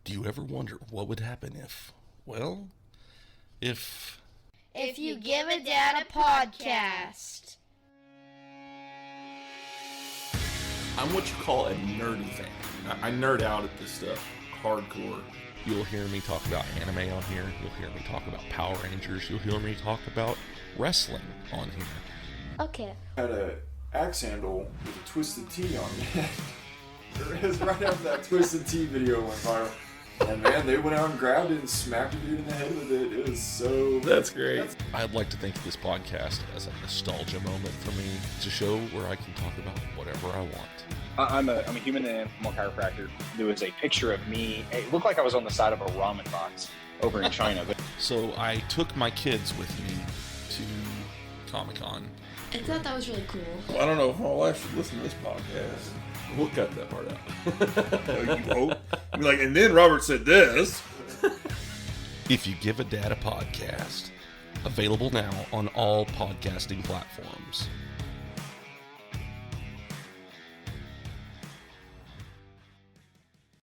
Do you ever wonder what would happen well, if... If you give a dad a podcast. I'm what you call a nerdy fan. I nerd out at this stuff hardcore. You'll hear me talk about anime on here. You'll hear me talk about Power Rangers. You'll hear me talk about wrestling on here. Okay. I had a axe handle with a Twisted Tea on it. It was right after that Twisted Tea video went viral. And man, they went out and grabbed it and smacked a dude in the head with it. It was so... That's great. I'd like to think of this podcast as a nostalgia moment for me. It's a show where I can talk about whatever I want. I'm a human animal chiropractor. There was a picture of me. It looked like I was on the side of a ramen box over in China. But So I took my kids with me to Comic-Con. I thought that was really cool. Well, I don't know if my wife should listen to this podcast. We'll cut that part out. You hope. Be like, and then Robert said this. If You Give a Dad a Podcast. Available now on all podcasting platforms.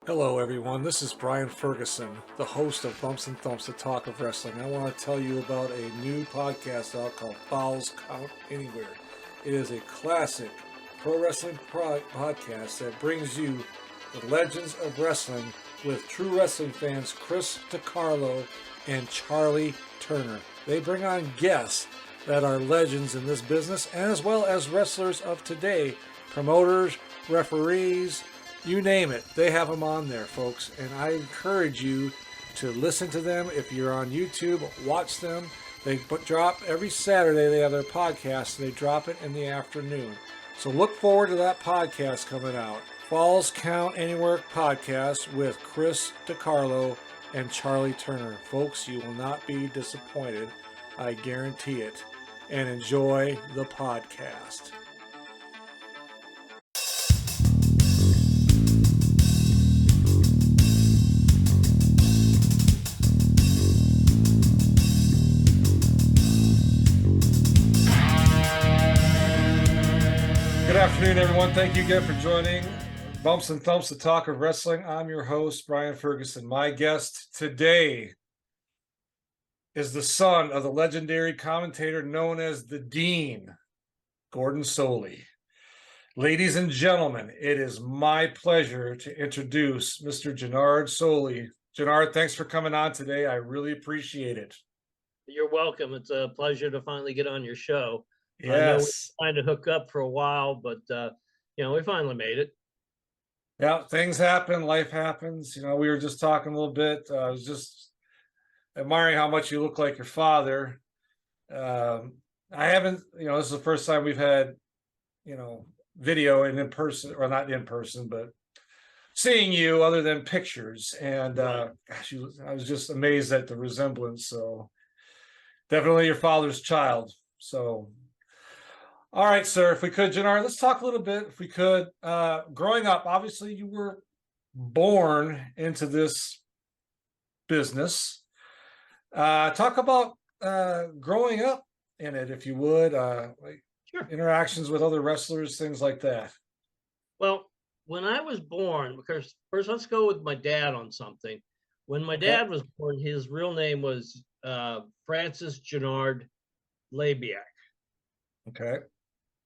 Hello, everyone. This is Brian Ferguson, the host of Bumps and Thumps, the talk of wrestling. I want to tell you about a new podcast out called Fouls Count Anywhere. It is a classic pro wrestling podcast that brings you the legends of wrestling with true wrestling fans Chris DiCarlo and Charlie Turner. They bring on guests that are legends in this business, and as well as wrestlers of today, promoters, referees, you name it. They have them on there, folks, and I encourage you to listen to them. If you're on YouTube, watch them. They drop every Saturday. They have their podcast. They drop it in the afternoon. So look forward to that podcast coming out. Falls Count Anywhere podcast with Chris DiCarlo and Charlie Turner. Folks, you will not be disappointed. I guarantee it. And enjoy the podcast. Good afternoon, everyone. Thank you again for joining Bumps and Thumps, the talk of wrestling. I'm your host, Brian Ferguson. My guest today is the son of the legendary commentator known as the Dean, Gordon Solie. Ladies and gentlemen, it is my pleasure to introduce Mr. Jonard Solie. Jonard, thanks for coming on today. I really appreciate it. You're welcome. It's a pleasure to finally get on your show. I know we Yes. were trying to hook up for a while, but we finally made it. Yeah, things happen, life happens. We were just talking a little bit. I was just admiring how much you look like your father. I haven't, this is the first time we've had, video and in person, or not in person, but seeing you other than pictures. And gosh, I was just amazed at the resemblance. So definitely your father's child. So, all right, sir, if we could, Jonard, let's talk a little bit, if we could. Growing up, obviously you were born into this business. Talk about growing up in it, if you would, Sure. interactions with other wrestlers, things like that. Well, when I was born, because first let's go with my dad on something. When my dad was born, his real name was Francis Jonard Labiak. Okay.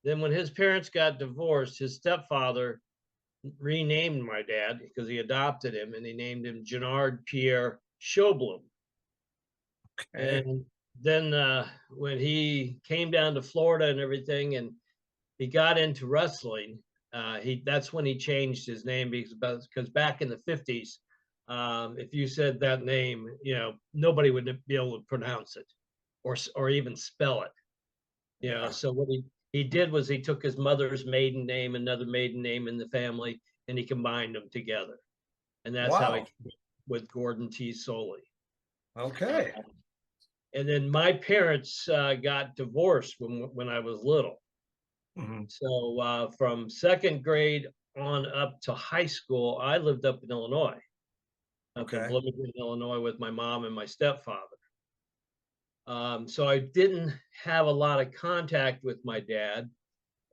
Then when his parents got divorced, his stepfather renamed my dad because he adopted him, and he named him Jonard Pierre Schaublum. And then when he came down to Florida and everything, and he got into wrestling, that's when he changed his name, because back in the 50s, if you said that name, nobody would be able to pronounce it or even spell it. So what he did was he took his mother's maiden name, another maiden name in the family, and he combined them together. And that's how he came up with Gordon T. Solie. Okay. And then my parents got divorced when I was little. Mhm. So from second grade on up to high school, I lived up in Illinois. Up in Okay. Bloomington, Illinois, with my mom and my stepfather. So I didn't have a lot of contact with my dad,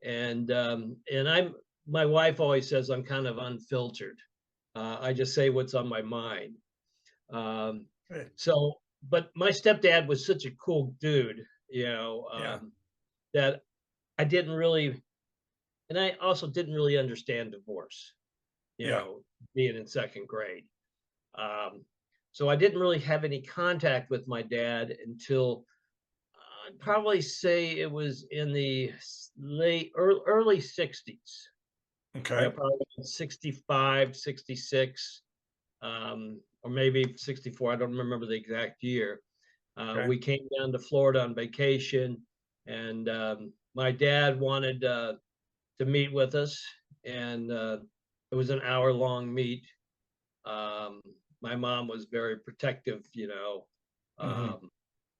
and my wife always says I'm kind of unfiltered. I just say what's on my mind. Um, Hey. so, but my stepdad was such a cool dude, that I didn't really, and I also didn't really understand divorce, Yeah. being in second grade. So I didn't really have any contact with my dad until I'd probably say it was in the early 60s. Okay. Probably 65, 66, or maybe 64. I don't remember the exact year. Okay. We came down to Florida on vacation, and my dad wanted to meet with us, and it was an hour-long meet. My mom was very protective,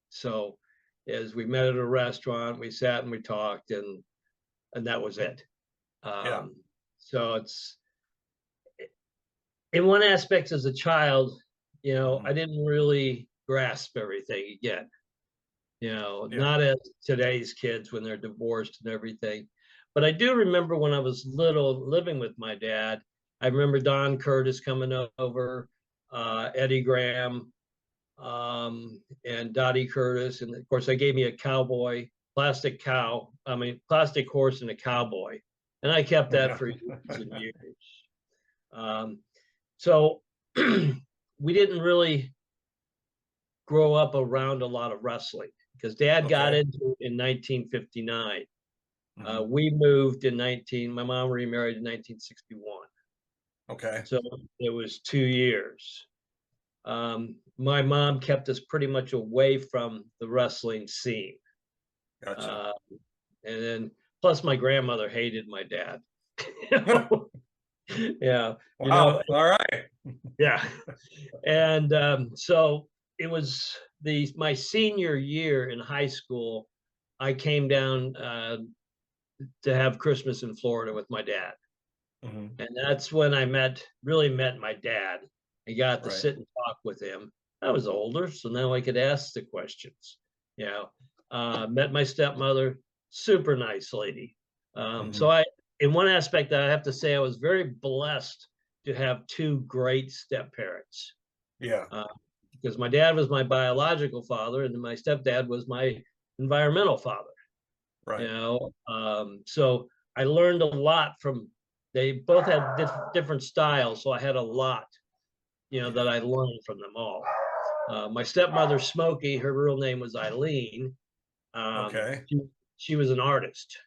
so as we met at a restaurant, we sat and we talked, and that was it. Yeah. So it's in one aspect as a child, I didn't really grasp everything again. Not as today's kids when they're divorced and everything. But I do remember when I was little living with my dad, I remember Don Curtis coming over, Eddie Graham, and Dottie Curtis. And of course, they gave me a plastic horse and a cowboy. And I kept that for years and years. So we didn't really grow up around a lot of wrestling because Dad got into it in 1959. We moved my mom remarried in 1961. Okay. So it was 2 years. My mom kept us pretty much away from the wrestling scene. Gotcha. And then plus my grandmother hated my dad. Yeah. Wow. All right. Yeah. And so it was my senior year in high school, I came down to have Christmas in Florida with my dad. And that's when I really met my dad. I got to sit and talk with him. I was older, so now I could ask the questions. Met my stepmother, super nice lady. So in one aspect, I have to say I was very blessed to have two great step parents. Yeah. Because my dad was my biological father, and my stepdad was my environmental father. Right. So I learned a lot from. They both had different styles, so I had a lot, that I learned from them all. My stepmother, Smokey, her real name was Eileen. She was an artist.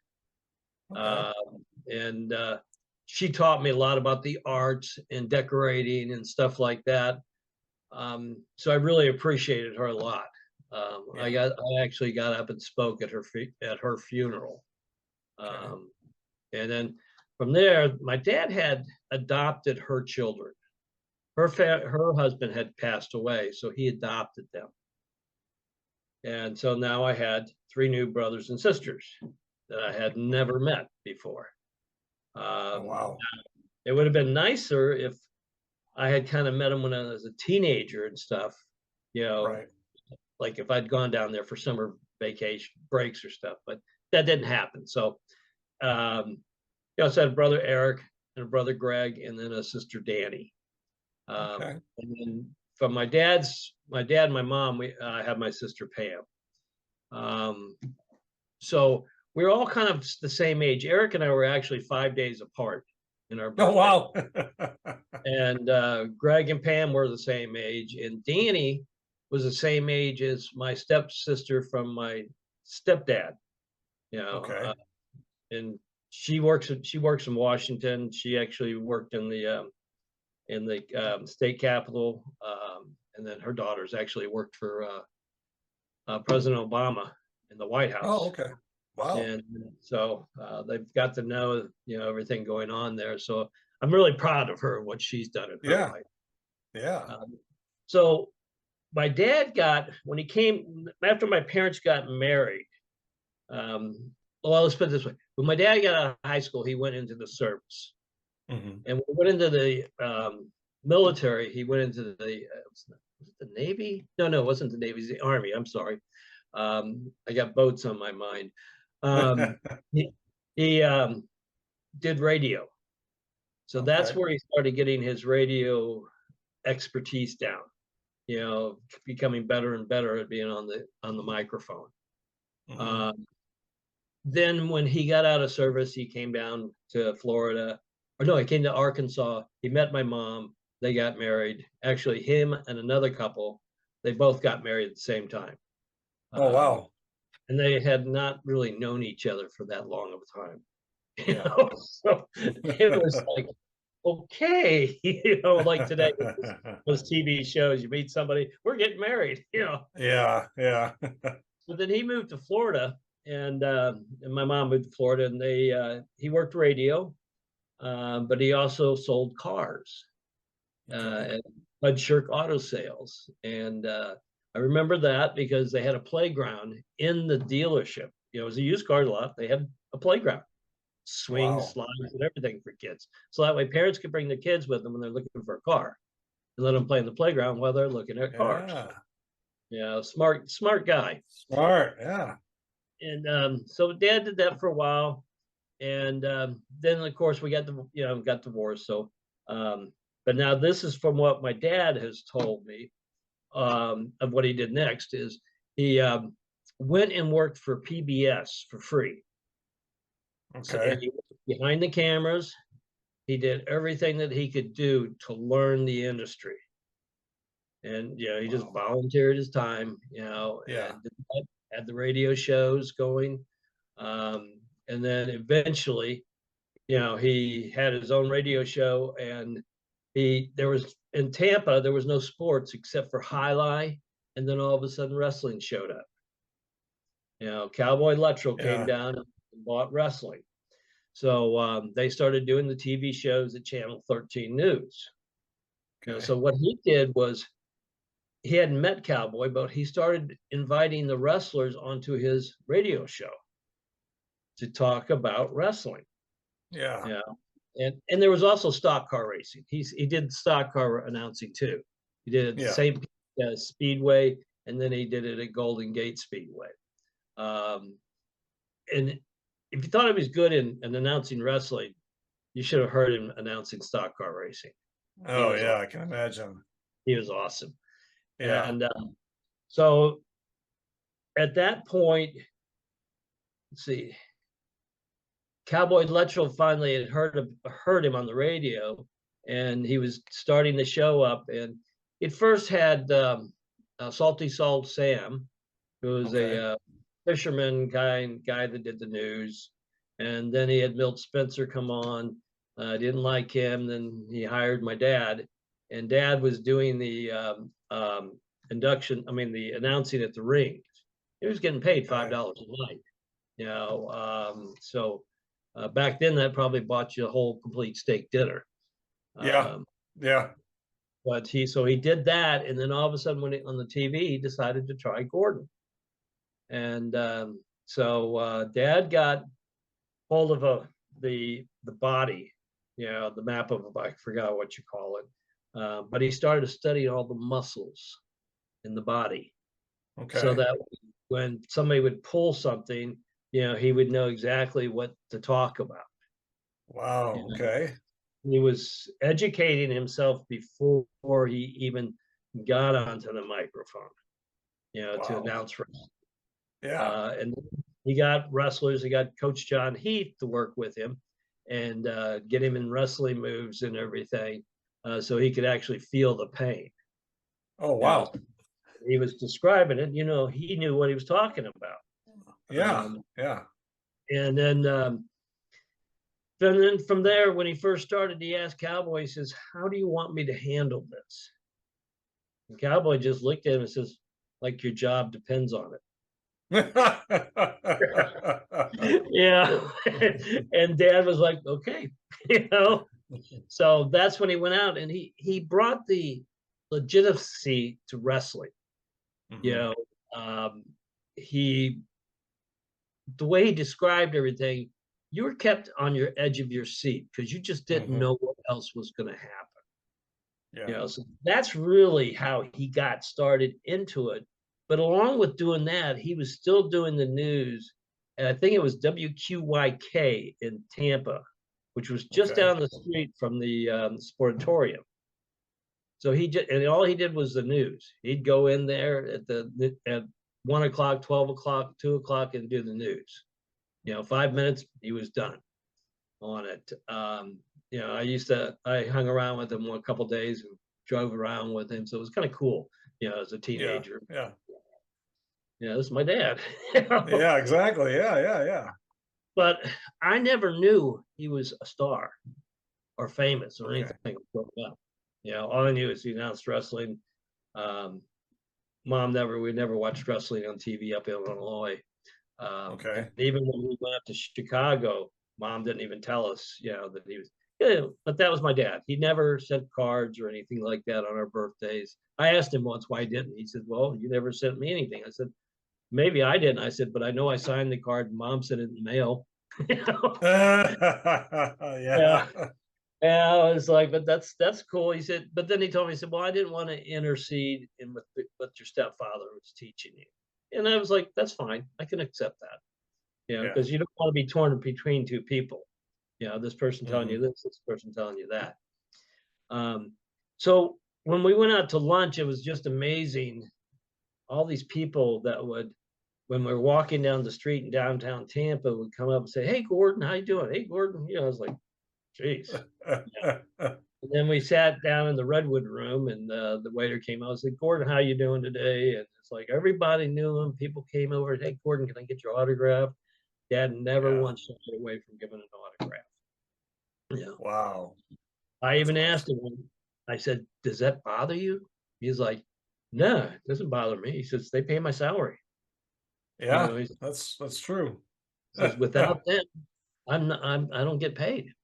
And she taught me a lot about the arts and decorating and stuff like that. So I really appreciated her a lot. I actually got up and spoke at her funeral. And then from there, my dad had adopted her children. Her husband had passed away, so he adopted them. And so now I had 3 new brothers and sisters that I had never met before. Wow. It would have been nicer if I had kind of met them when I was a teenager and stuff, like if I'd gone down there for summer vacation breaks or stuff, but that didn't happen. So, I had a brother Eric and a brother Greg, and then a sister Danny. And then from my dad and my mom, I have my sister Pam. So we're all kind of the same age. Eric and I were actually 5 days apart in our birthday. Oh, wow. And Greg and Pam were the same age, and Danny was the same age as my stepsister from my stepdad. And she works in Washington. She actually worked in the state capitol, and then her daughters actually worked for President Obama in the White House. Oh, okay. Wow. And so they've got to know everything going on there. So I'm really proud of her, what she's done in her life. Yeah. So my dad when he came after my parents got married. Let's put it this way: when my dad got out of high school, he went into the service, and when he went into the military, he went into the was it the Navy? No, it wasn't the Navy. It was the Army. I'm sorry. I got boats on my mind. He did radio. So that's Okay. where he started getting his radio expertise down, becoming better and better at being on the microphone. Mhm. Then when he got out of service, he came down to Florida, or no, he came to Arkansas. He met my mom. They got married. Actually, him and another couple, they both got married at the same time. Oh, wow. And they had not really known each other for that long of a time. Yeah. So it was like, okay, like today, those TV shows, you meet somebody, we're getting married. Yeah, yeah. But then he moved to Florida, and my mom moved to Florida, and he worked radio, but he also sold cars Okay. at Bud Shirk Auto Sales. And I remember that because they had a playground in the dealership. It was a used car lot. They had a playground, swings, Wow. slides, and everything for kids. So that way parents could bring their kids with them when they're looking for a car and let them play in the playground while they're looking at cars. Yeah. Smart guy. Smart. Yeah. And so Dad did that for a while, and then of course we got divorced. So, but now this is from what my dad has told me of what he did next is he went and worked for PBS for free. So, and Okay. he was behind the cameras. He did everything that he could do to learn the industry. And he just volunteered his time, Yeah. and had the radio shows going. And then eventually, he had his own radio show, and there was in Tampa, there was no sports except for Highlight, and then all of a sudden wrestling showed up. Cowboy Electro came Yeah. down and bought wrestling. So they started doing the TV shows at Channel 13 News. Okay. So what he did was he hadn't met Cowboy, but he started inviting the wrestlers onto his radio show to talk about wrestling. Yeah. And there was also stock car racing. He did stock car announcing too. He did it at the same Speedway, and then he did it at Golden Gate Speedway. And if you thought he was good in announcing wrestling, you should have heard him announcing stock car racing. Oh, yeah, I can imagine. He was awesome. Yeah. And so at that point, let's see, Cowboy Electro finally had heard him on the radio, and he was starting the show up. And it first had Salty Salt Sam, who was a fisherman guy that did the news. And then he had Milt Spencer come on. Didn't like him. Then he hired my dad, and Dad was doing the the announcing at the rings. He was getting paid $5 a night. So back then that probably bought you a whole complete steak dinner. Yeah. But he did that, and then all of a sudden when on the TV, he decided to try Gordon. And so Dad got hold of the body, the map of, I forgot what you call it, but he started to study all the muscles in the body. Okay. So that when somebody would pull something, he would know exactly what to talk about. Wow. Okay. He was educating himself before he even got onto the microphone, to announce wrestling. Yeah. And he got wrestlers. He got Coach John Heath to work with him and get him in wrestling moves and everything, so he could actually feel the pain. Oh, wow. He was describing it. He knew what he was talking about. Yeah. And then from there, when he first started, he asked Cowboy, he says, "How do you want me to handle this?" And Cowboy just looked at him and says, "Like your job depends on it." Yeah. And Dad was like, "Okay." So that's when he went out, and he brought the legitimacy to wrestling. Mhm. The way he described everything, you were kept on your edge of your seat because you just didn't know what else was going to happen. Yeah. So that's really how he got started into it. But along with doing that, he was still doing the news, and I think it was WQYK in Tampa, which was just Okay. down the street from the sportatorium. So and all he did was the news. He'd go in there at 1 o'clock, 12 o'clock, 2 o'clock, and do the news. 5 minutes, he was done on it. I hung around with him a couple days and drove around with him. So it was kind of cool, as a teenager. Yeah. This is my dad. Yeah, exactly. Yeah. But I never knew he was a star or famous or anything growing up. All I knew is he announced wrestling. We never watched wrestling on TV up in Illinois. Even when we went up to Chicago, Mom didn't even tell us, that he was. Yeah, but that was my dad. He never sent cards or anything like that on our birthdays. I asked him once why he didn't. He said, "Well, you never sent me anything." I said, "Maybe I didn't." I said, "But I know I signed the card. And Mom sent it in the mail." Yeah. And I was like, "But that's cool." He said, but then he told me, he said, "Well, I didn't want to intercede in with your stepfather was teaching you." And I was like, "That's fine. I can accept that." Because you don't want to be torn between two people. This person telling you this person telling you that. So when we went out to lunch, it was just amazing. All these people that when we were walking down the street in downtown Tampa, would come up and say, "Hey, Gordon, how you doing? Hey, Gordon." I was like, "Geez." And then we sat down in the Redwood room, and the waiter came out. I was like, "Gordon, how you doing today?" And it's like everybody knew him. People came over. "Hey, Gordon, can I get your autograph?" Dad never once shied away from giving an autograph. Wow. I even asked him, I said, "Does that bother you?" He's like, "No, it doesn't bother me." He says, "They pay my salary." Yeah, that's true. He says, "Without them, I don't get paid."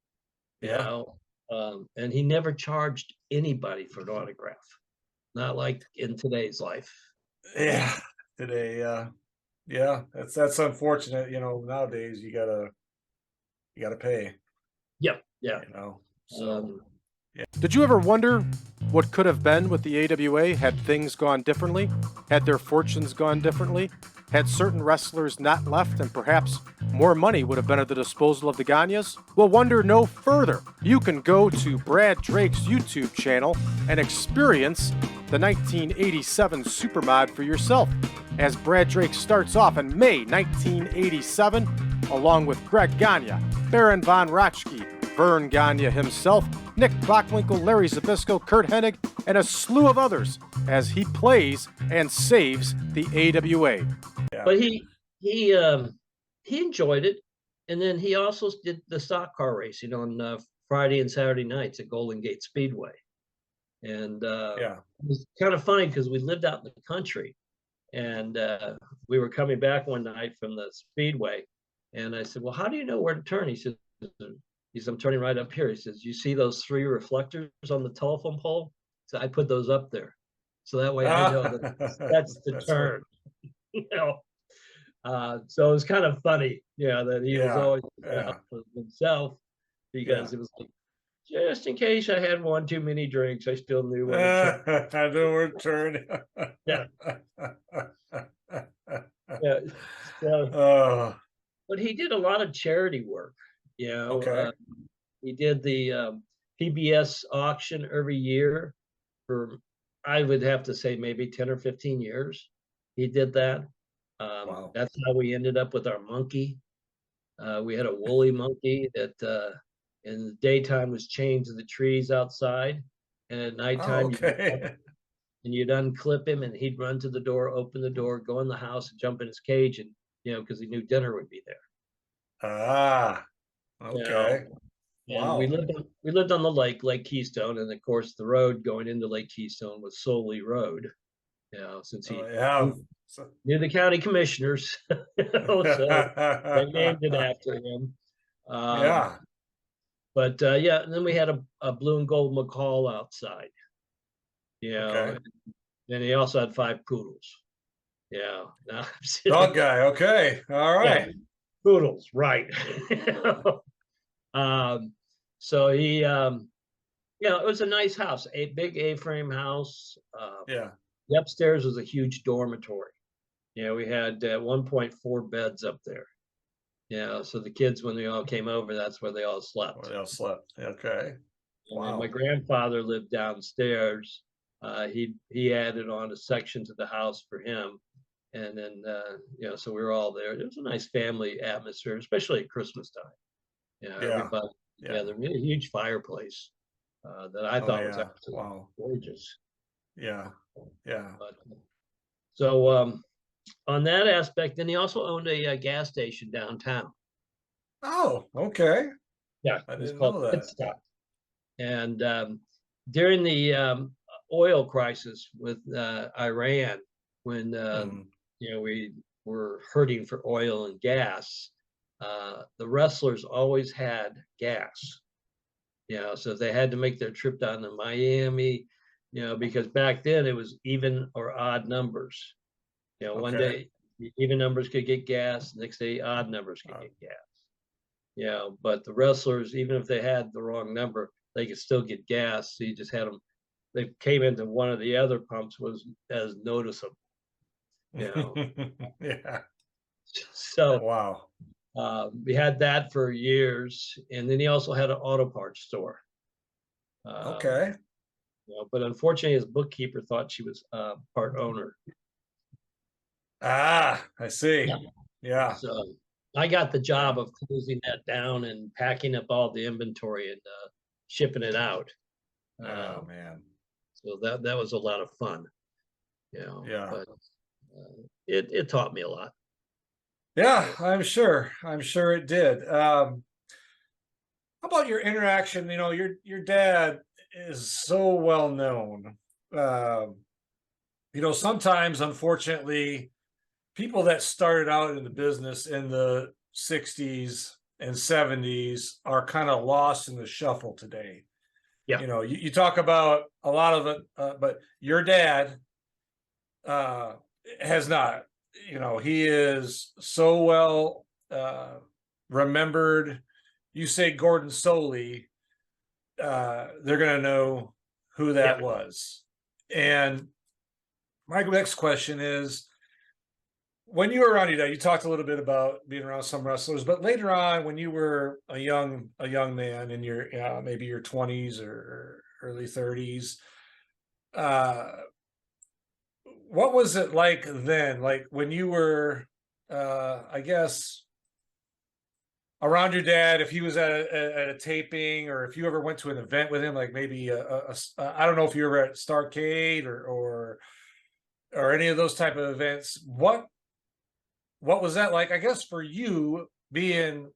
Yeah. And he never charged anybody for an autograph. Not like in today's life. Yeah. Today, yeah, that's unfortunate. Nowadays you gotta pay. Yep. Yeah. So Did you ever wonder what could have been with the AWA had things gone differently? Had their fortunes gone differently? Had certain wrestlers not left and perhaps more money would have been at the disposal of the Gagnes? Well, wonder no further. You can go to Brad Drake's YouTube channel and experience the 1987 Supermod for yourself, as Brad Drake starts off in May 1987 along with Greg Gagne, Baron Von Raschke, Vern Gagne himself, Nick Bockwinkel, Larry Zbyszko, Kurt Hennig, and a slew of others as he plays and saves the AWA. Yeah. But he enjoyed it, and then he also did the stock car racing on Friday and Saturday nights at Golden Gate Speedway, and it was kind of funny because we lived out in the country, and we were coming back one night from the Speedway, and I said, "Well, how do you know where to turn?" He said, "I'm turning right up here." He says, "You see those 3 reflectors on the telephone pole?" So I put those up there, so that way I know that's the turn. So it was kind of funny, that he was always out for himself, because it was like, just in case I had one too many drinks, I still knew where to turn. I know where to turn. Yeah. So, but he did a lot of charity work. He did the PBS auction every year for, I would have to say, maybe 10 or 15 years. He did that. Wow. That's how we ended up with our monkey. We had a woolly monkey that in the daytime was chained to the trees outside, and at nighttime you'd unclip him and he'd run to the door, open the door, go in the house and jump in his cage, and because he knew dinner would be there. Okay. And we lived on the Lake Keystone, and of course the road going into Lake Keystone was Solie Road. Since he knew the county commissioners, so they named it after him. But and then we had a blue and gold McCall outside. And he also had 5 poodles. Dog guy. Okay. All right. Yeah, poodles, right. So he, it was a nice house, a big A-frame house. The upstairs was a huge dormitory. We had 1.4 beds up there. So the kids, when they all came over, that's where they all slept. Well, they all slept. Okay. And then Wow. my grandfather lived downstairs. He added on a section to the house for him. And then, so we were all there. It was a nice family atmosphere, especially at Christmas time. Yeah. Everybody Yeah. together. We had a huge fireplace that I Oh, thought was yeah. absolutely Wow. gorgeous. Yeah. Yeah. But, so on that aspect, then he also owned a gas station downtown. Oh, okay. Yeah, I it was didn't called know Pit that. Stop. And during the oil crisis with Iran, when Mhm. we were hurting for oil and gas, the wrestlers always had gas. So they had to make their trip down to Miami, because back then it was even or odd numbers. One Okay. day even numbers could get gas, next day odd numbers could get gas. But the wrestlers, even if they had the wrong number, they could still get gas. So you just had them. They came into one of the other pumps was as noticeable. Yeah. So Wow. we had that for years, and then he also had an auto parts store. Okay. But unfortunately, his bookkeeper thought she was part owner. Ah, I see. Yeah. So I got the job of closing that down and packing up all the inventory and shipping it out. Oh, man. So that was a lot of fun. Yeah. But it taught me a lot. Yeah, I'm sure. I'm sure it did. How about your interaction? Your dad is so well known. Sometimes, unfortunately, people that started out in the business in the 60s and 70s are kind of lost in the shuffle today. Yeah. You talk about a lot of it, but your dad has not. He is so well remembered. You say Gordon Solie, they're going to know who that was. And my next question is, when you were around your dad, you talked a little bit about being around some wrestlers, but later on, when you were a young man in your maybe your 20s or early 30s, what was it like then? Like when you were, I guess, around your dad, if he was at a taping, or if you ever went to an event with him, like maybe I don't know if you were at Starcade or any of those type of events. What was that like? I guess for you being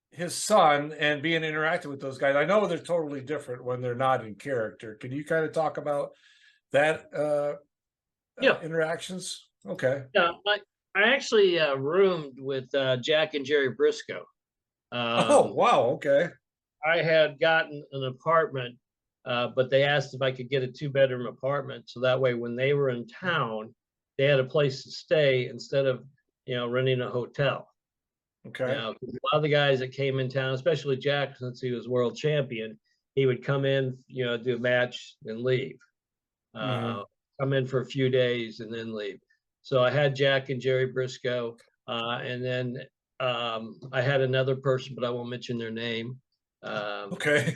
his son and being interactive with those guys, I know they're totally different when they're not in character. Can you kind of talk about that interactions? Okay. Yeah, I actually roomed with Jack and Jerry Briscoe. Oh, wow. Okay. I had gotten an apartment, but they asked if I could get a 2-bedroom apartment, so that way when they were in town, they had a place to stay instead of renting a hotel. Okay. A lot of the guys that came in town, especially Jack, since he was world champion, he would come in, do a match and leave. Come in for a few days and then leave. So I had Jack and Jerry Briscoe, and then I had another person, but I won't mention their name. Okay.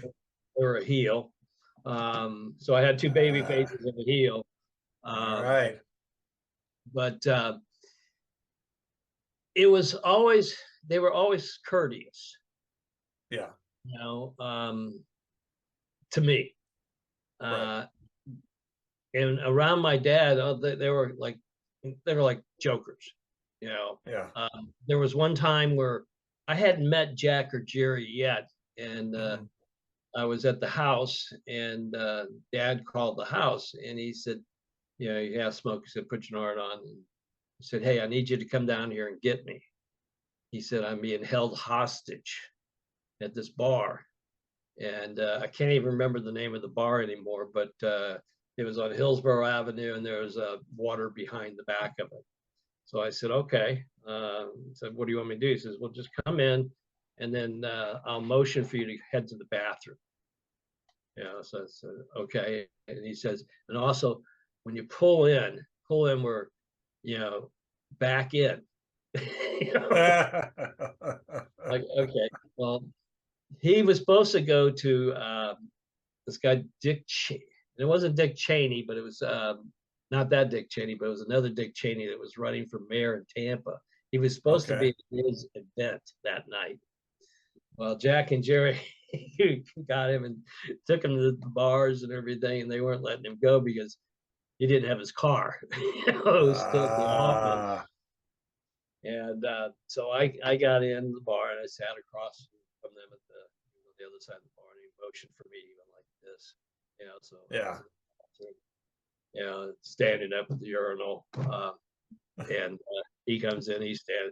They were a heel. So I had 2 baby faces and a heel. All right. But they were always courteous. Yeah. To me. Right. And around my dad, they were like jokers. Yeah. There was one time where I hadn't met Jack or Jerry yet, and I was at the house, and Dad called the house, and he said, you have smoke. He said, put Jonard on. And he said, hey, I need you to come down here and get me. He said, I'm being held hostage at this bar. And I can't even remember the name of the bar anymore, but it was on Hillsborough Avenue, and there was water behind the back of it. So I said, okay. I said, what do you want me to do? He says, well, just come in, and then I'll motion for you to head to the bathroom. So I said, okay. And he says, and also when you pull in where, back in, You know? Like, okay, well, he was supposed to go to this guy Dick Cheney. It wasn't Dick Cheney, but it was not that Dick Cheney, but it was another Dick Cheney that was running for mayor in Tampa. He was supposed to be at his event that night. Well, Jack and Jerry got him and took him to the bars and everything, and they weren't letting him go because he didn't have his car. It was still at the office. And so I got in the bar and I sat across from them at the other side of the bar, and he motioned for me even like this. You know, so you know, standing up at the urinal, and he comes in, he's standing,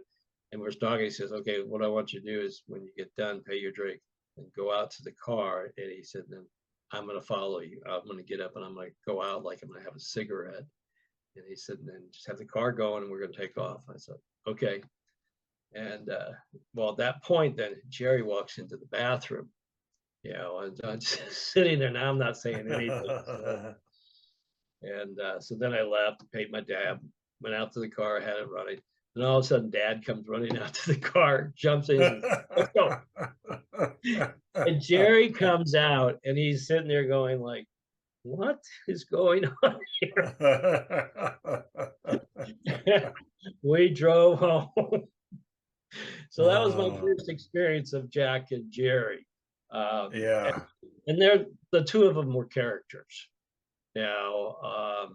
and we're talking. He says, "Okay, what I want you to do is when you get done, pay your drink and go out to the car." And he said, "Then I'm going to follow you. I'm going to get up and I'm going to go out like I'm going to have a cigarette." And he said, "Then just have the car going and we're going to take off." I said, "Okay." And well, at that point, then Jerry walks into the bathroom. You know, and I'm just sitting there now. I'm not saying anything. And so then I left, paid my tab, went out to the car, had it running. And all of a sudden, Dad comes running out to the car, jumps in, and says, "Let's go." And Jerry comes out, and he's sitting there going like, "What is going on here?" We drove home. So that was my first experience of Jack and Jerry. And they're the two of them were characters. You know,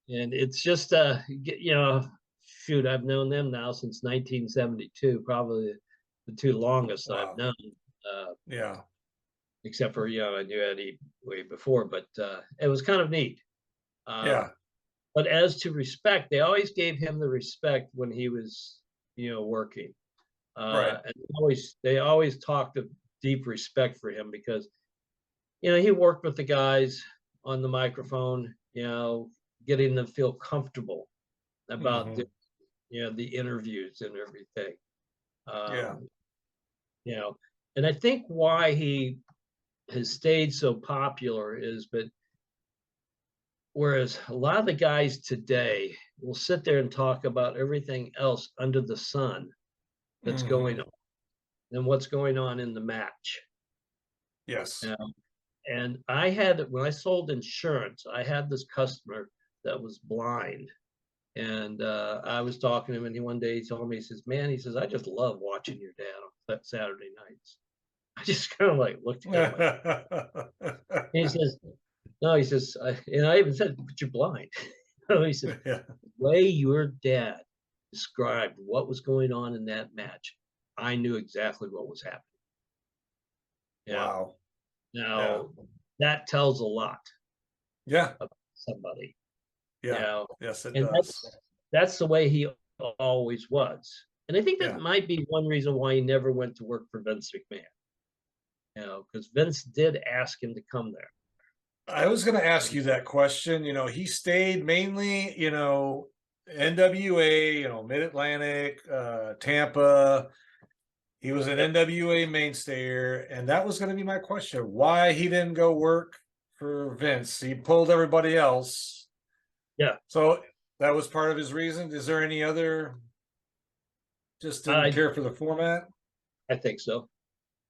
and it's just you know, shoot, I've known them now since 1972, probably the two longest I've known. Except for, you know, I knew Eddie way before, but it was kind of neat. But as to respect, they always gave him the respect when he was, you know, working. And they always talked of deep respect for him because, you know, he worked with the guys on the microphone, you know, getting them feel comfortable about the, you know, the interviews and everything. You know, and I think why he has stayed so popular is, but whereas a lot of the guys today will sit there and talk about everything else under the sun that's going on and what's going on in the match. Yes. You know? And I had, when I sold insurance, I had this customer that was blind. And I was talking to him, and one day he told me, he says, "Man," he says, "I just love watching your dad on Saturday nights." I just kind of like looked at him. He says, "No," he says, and I even said, "But you're blind." He said, "The way your dad described what was going on in that match, I knew exactly what was happening." Wow. Now, that tells a lot about somebody. Yeah. You know? Yes, it And does. that's the way he always was. And I think that might be one reason why he never went to work for Vince McMahon. You know, because Vince did ask him to come there. I was going to ask you that question. You know, he stayed mainly, you know, NWA, you know, Mid-Atlantic, Tampa. He was an NWA mainstay, and that was going to be my question. Why he didn't go work for Vince? He pulled everybody else. Yeah. So that was part of his reason. Is there any other? Just didn't care for the format? I think so.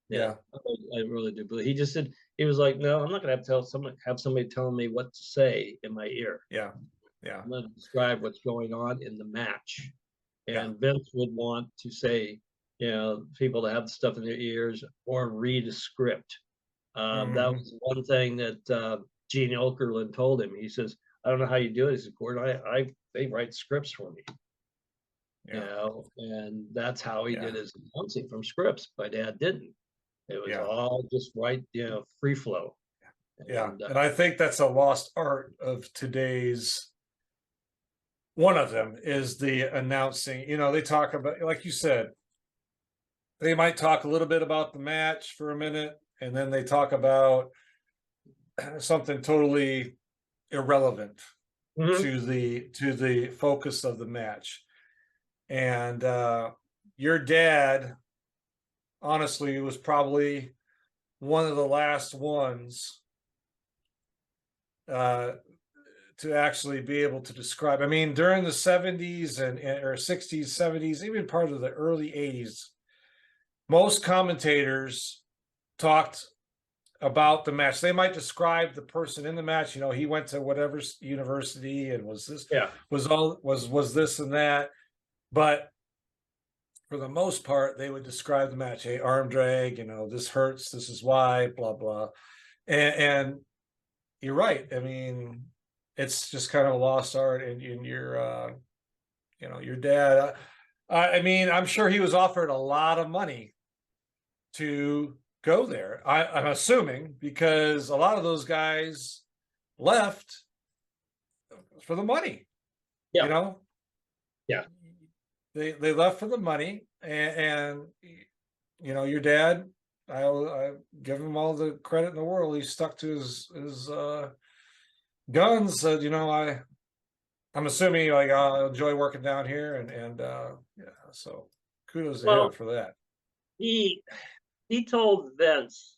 Yeah. I really do believe. He just said, he was like, "No, I'm not going to have somebody telling me what to say in my ear. Yeah. I'm going to describe what's going on in the match." And Vince would want to say, you know, people to have the stuff in their ears or read a script. That was one thing that Gene Okerlund told him. He says, "I don't know how you do it." He said, "Gordon, they write scripts for me." You know, and that's how he did his announcing, from scripts. My dad didn't. It was all just right, you know, free flow. And I think that's a lost art of today's. One of them is the announcing. You know, they talk about, like you said, they might talk a little bit about the match for a minute, and then they talk about something totally irrelevant to the focus of the match. And your dad, honestly, was probably one of the last ones to actually be able to describe. I mean, during the 70s or 60s, 70s, even part of the early 80s, most commentators talked about the match. They might describe the person in the match. You know, he went to whatever university and was this, was this and that. But for the most part, they would describe the match. Hey, arm drag, you know, this hurts, this is why, blah, blah. And you're right. I mean, it's just kind of a lost art in your, you know, your dad. I mean, I'm sure he was offered a lot of money to go there. I'm assuming, because a lot of those guys left for the money. Yeah. You know? Yeah. They left for the money, and you know, your dad, I give him all the credit in the world. He stuck to his guns. Said, you know, I'm assuming like I'll enjoy working down here, and yeah. So kudos to him for that. He told Vince,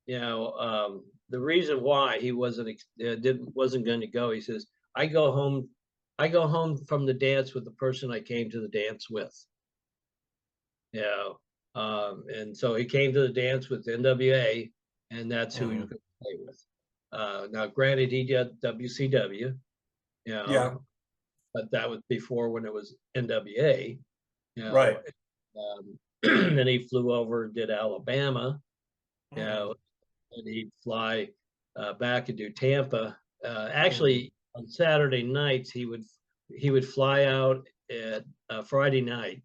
you know, the reason why he wasn't going to go. He says, I go home from the dance with the person I came to the dance with. You know, and so he came to the dance with NWA, and that's who he was going to play with. Now, granted, he did WCW, you know, but that was before when it was NWA, you know, right? Then he flew over and did Alabama, you know, and he'd fly back and do Tampa. Actually, on Saturday nights, he would fly out at Friday night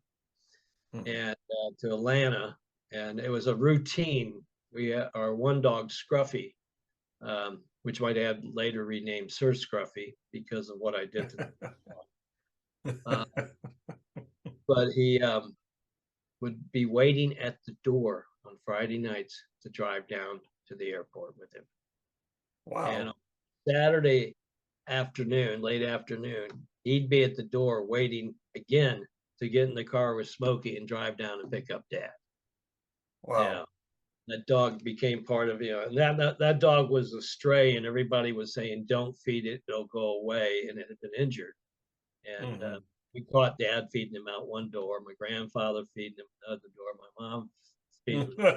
and to Atlanta, and it was a routine. We had our one dog Scruffy, which my dad later renamed Sir Scruffy because of what I did to him. But he would be waiting at the door on Friday nights to drive down to the airport with him. Wow. And on Saturday afternoon, late afternoon, he'd be at the door waiting again to get in the car with Smokey and drive down and pick up Dad. Wow. Yeah. That dog became part of, you know, and that dog was a stray, and everybody was saying, don't feed it, it'll go away, and it had been injured. And we caught Dad feeding him out one door, my grandfather feeding him another door, my mom feeding him.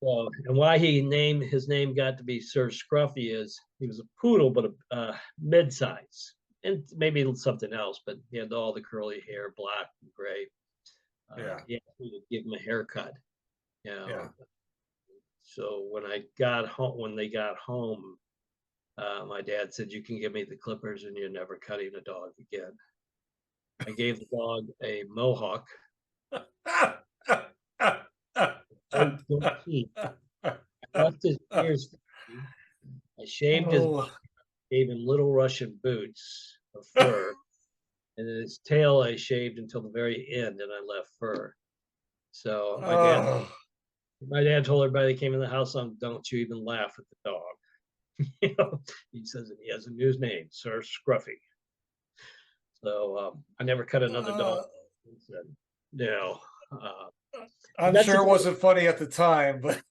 So, and why his name got to be Sir Scruffy is he was a poodle, but a mid-size, and maybe something else, but he had all the curly hair, black and gray. He asked me to give him a haircut. You know? Yeah. So when they got home, my dad said, "You can give me the clippers, and you're never cutting a dog again." I gave the dog a mohawk. I left his ears. I shaved his body, gave him little Russian boots of fur, and then his tail I shaved until the very end, and I left fur. So my dad told everybody that came in the house, "Don't you even laugh at the dog." You know, he says he has a new name, Sir Scruffy. So I never cut another dog. No. I'm sure it wasn't funny at the time, but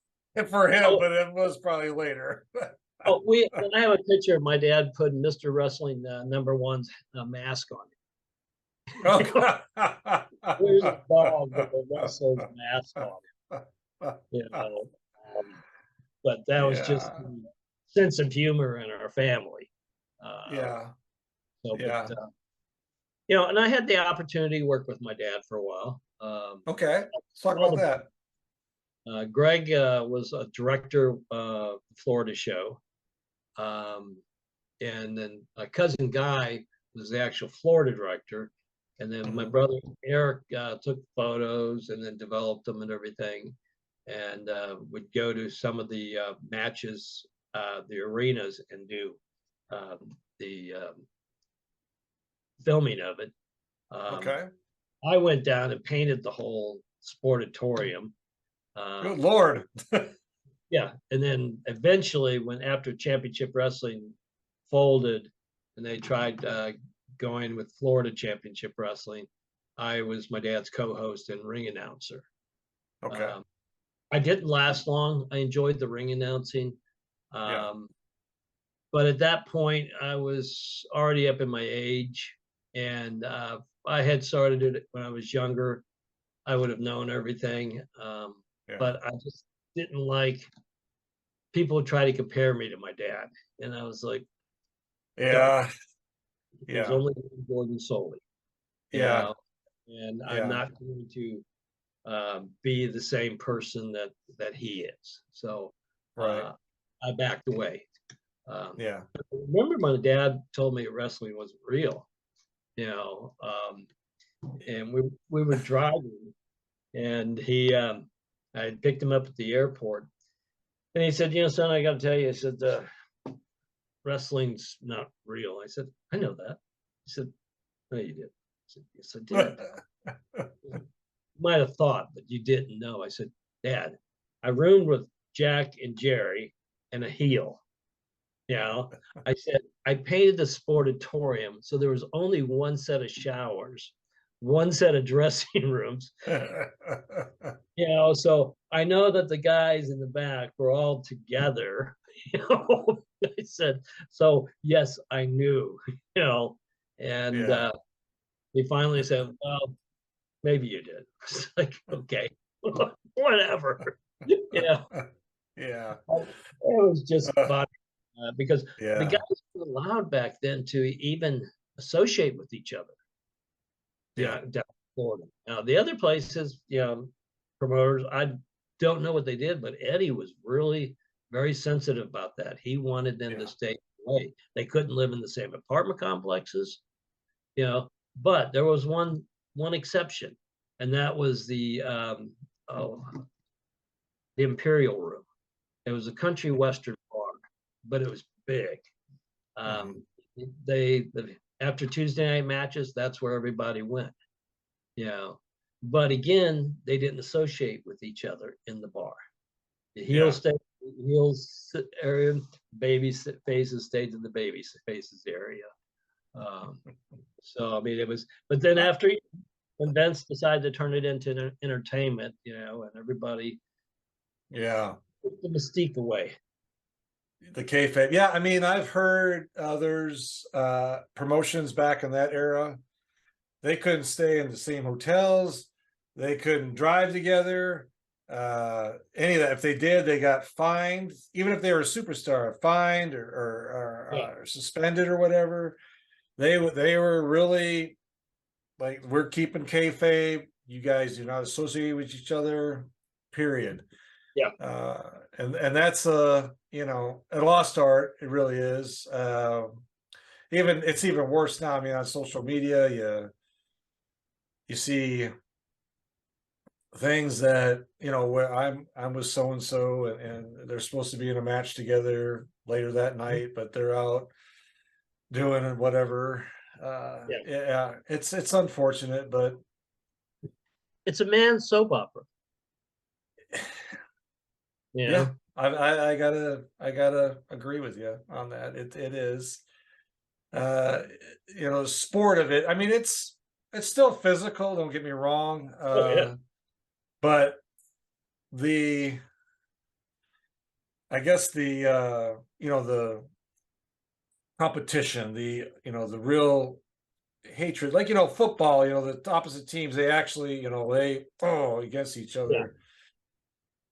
for him, but it was probably later. I have a picture of my dad putting Mr. Wrestling #1's mask on it. There's a dog with a wrestler's mask on it. You know, but that was just the sense of humor in our family. So, but, you know, and I had the opportunity to work with my dad for a while. Okay, let's talk about that. Greg was a director of the Florida show. And then my cousin Guy was the actual Florida director. And then my brother Eric took photos and then developed them and everything, and would go to some of the matches, the arenas, and do the filming of it. I went down and painted the whole sportatorium. Good Lord. Yeah. And then eventually, after Championship Wrestling folded and they tried going with Florida Championship Wrestling, I was my dad's co-host and ring announcer. I didn't last long. I enjoyed the ring announcing. but at that point, I was already up in my age, and I had started it when I was younger. I would have known everything, but I just didn't like people would try to compare me to my dad, and I was like, Yeah. there's Yeah. only Gordon Solie, you Yeah. know, and I'm Yeah. not going to be the same person that he is. So Right. I backed away. Yeah. I remember my dad told me wrestling wasn't real, and we were driving, and I had picked him up at the airport, and he said, son, I got to tell you, he said, wrestling's not real. I said, I know that. He said, no, you did. I said, yes, I did. Might have thought, but you didn't know. I said, Dad, I roomed with Jack and Jerry and a heel. I said, I painted the sportatorium, so there was only one set of showers, one set of dressing rooms. So I know that the guys in the back were all together. I said, so yes, I knew, and he finally said, well, maybe you did. It's like, okay, whatever. Yeah. It was just fun because the Yeah. guys were allowed back then to even associate with each other. Down in Florida. Now the other places, promoters, I don't know what they did, but Eddie was really very sensitive about that. He wanted them to stay away. They couldn't live in the same apartment complexes, but there was one exception, and that was the Imperial Room. It was a country western bar, but it was big. After Tuesday night matches, that's where everybody went. But again, they didn't associate with each other in the bar. The heels area, baby faces stayed in the baby faces area. So I mean, it was. But then when Vince decided to turn it into entertainment, and everybody, took the mystique away. The kayfabe. Yeah, I mean, I've heard others promotions back in that era. They couldn't stay in the same hotels. They couldn't drive together. Any of that. If they did, they got fined. Even if they were a superstar, fined or suspended or whatever. They were really like, we're keeping kayfabe. You guys do not associate with each other. Period. Yeah. And that's a lost art. It really is. It's even worse now. I mean, on social media, you see things that where I'm with so and so, and they're supposed to be in a match together later that night, but they're out doing whatever. It's unfortunate, but it's a man's soap opera. I gotta agree with you on that. It is, sport of it. I mean, it's still physical. Don't get me wrong. But I guess the competition, the real hatred, like football. The opposite teams, they actually they against each other.